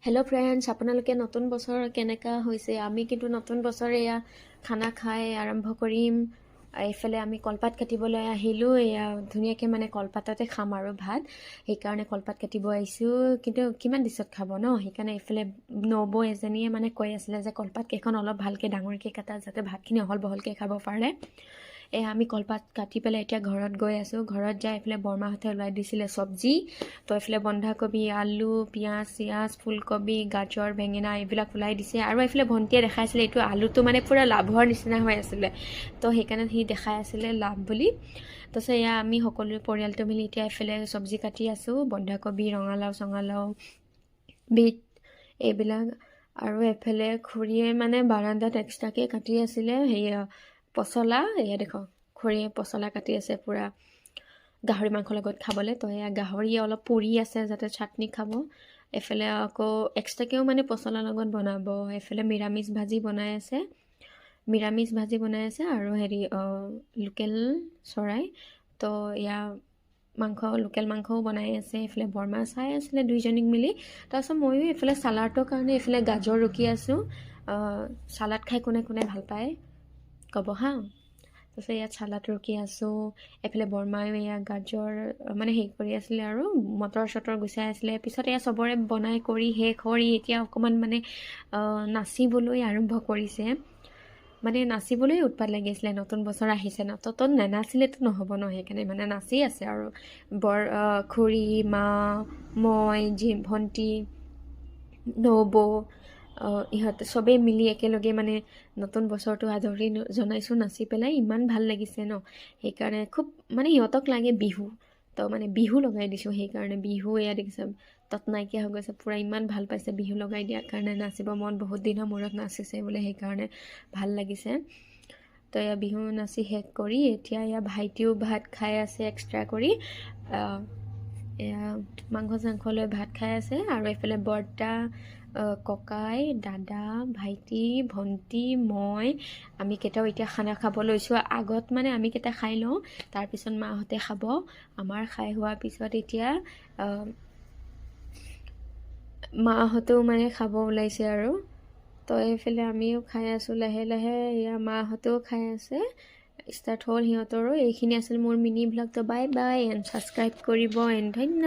Hello' friends, আপোনালোকে নতুন বছৰ কেনেকুৱা হৈছে? আমি কিন্তু নতুন বছৰ এয়া খানা খাই আৰম্ভ কৰিম। এইফালে আমি কলপাত কাটিবলৈ আহিলোঁ। এয়া ধুনীয়াকৈ মানে কলপাততে খাম আৰু ভাত, সেইকাৰণে কলপাত কাটিব আহিছোঁ। কিন্তু কিমান ডিছত খাব ন, সেইকাৰণে এইফালে নবৌ এজনীয়ে মানে কৈ আছিলে যে কলপাতকেইখন অলপ ভালকৈ ডাঙৰকৈ কাটা, যাতে ভাতখিনি অহল বহলকৈ খাব পাৰে। আমি কলপাত কাটি পেলাই এতিয়া ঘৰত গৈ আছোঁ। ঘৰত যাই এইফালে বৰমাহঁতে ওলাই দিছিলে চব্জি, তো এইফালে বন্ধাকবি, আলু, পিঁয়াজ, ফুলকবি, গাজৰ, বেঙেনা এইবিলাক ওলাই দিছে। আৰু এইফালে ভণ্টিয়ে দেখাইছিলে এইটো আলুটো মানে পূৰা লাভৰ নিচিনা হৈ আছিলে, তো সেইকাৰণে সি দেখাই আছিলে লাভ বুলি। তাৰপিছত এয়া আমি সকলো পৰিয়ালটো মিলি এতিয়া এইফালে চব্জি কাটি আছোঁ, বন্ধাকবি, ৰঙালাও, বিট এইবিলাক। আৰু এইফালে খুৰীয়ে মানে বাৰান্দাত এক্সট্ৰাকৈ কাটি আছিলে সেয়া পচলা। এয়া দেখো খুৰীয়ে পচলা কাটি আছে পূৰা গাহৰি মাংসৰ লগত খাবলৈ। তো এয়া গাহৰি অলপ পুৰি আছে যাতে চাটনি খাব। এইফালে আকৌ এক্সট্ৰাকৈও মানে পচলাৰ লগত বনাব। এইফালে নিৰামিষ ভাজি বনাই আছে আৰু লোকেল চৰাই। তো এয়া লোকেল মাংসও বনাই আছে। এইফালে বৰমা চাই আছিলে দুইজনীক মিলি। তাৰপিছত ময়ো এইফালে চালাডৰ কাৰণে এইফালে গাজৰ ৰুকি আছোঁ। চালাড খাই কোনে কোনে ভাল পায় ক'ব হা। তাৰপিছত ইয়াত চালাড ৰুকি আছোঁ। এইফালে বৰমায়ো এয়া গাজৰ মানে হেৰি কৰি আছিলে আৰু মটৰ চটৰ গুচাই আছিলে। পিছত এয়া চবৰে বনাই কৰি শেষ কৰি এতিয়া অকণমান মানে নাচিবলৈ আৰম্ভ কৰিছে। মানে নাচিবলৈ উৎপাত লাগিছিলে, নতুন বছৰ আহিছে ন, তো নেনাচিলেতো নহ'ব ন, সেইকাৰণে মানে নাচি আছে আৰু খুৰী, মা, মই, ভণ্টি, নবৌ, ইহঁতে চবেই মিলি একেলগে মানে নতুন বছৰটো আদৰি জনাইছোঁ নাচি পেলাই। ইমান ভাল লাগিছে ন, সেইকাৰণে খুব মানে সিহঁতক লাগে বিহু, তো মানে বিহু লগাই দিছোঁ। সেইকাৰণে বিহু এয়া দেখিছে তত নাইকিয়া হৈ গৈছে পূৰা, ইমান ভাল পাইছে বিহু লগাই দিয়াৰ কাৰণে। নাচিব মন বহুত দিনৰ মূৰত নাচিছে বোলে, সেইকাৰণে ভাল লাগিছে। তো এয়া বিহু নাচি শেষ কৰি এতিয়া এয়া ভাইটিও ভাত খাই আছে এক্সট্ৰা কৰি। এয়া মাংস চাংস লৈ ভাত খাই আছে। আৰু এইফালে বৰ্তা, ককাই, দাদা, ভাইটি, ভণ্টি, মই আমি কেইটাও এতিয়া খানা খাব লৈছোঁ। আগত মানে আমি কেইটা খাই লওঁ, তাৰপিছত মাহঁতে খাব। আমাৰ খাই হোৱাৰ পিছত এতিয়া মাহঁতেও মানে খাব ওলাইছে আৰু। তো এইফালে আমিও খাই আছোঁ লাহে লাহে। এয়া মাহঁতেও খাই আছে, ষ্টাৰ্ট হ'ল সিহঁতৰো। এইখিনি আছিল মোৰ মিনি ব্লগ। তো বাই বাই এণ্ড ছাবস্ক্ৰাইব কৰিব এণ্ড ধন্যবাদ।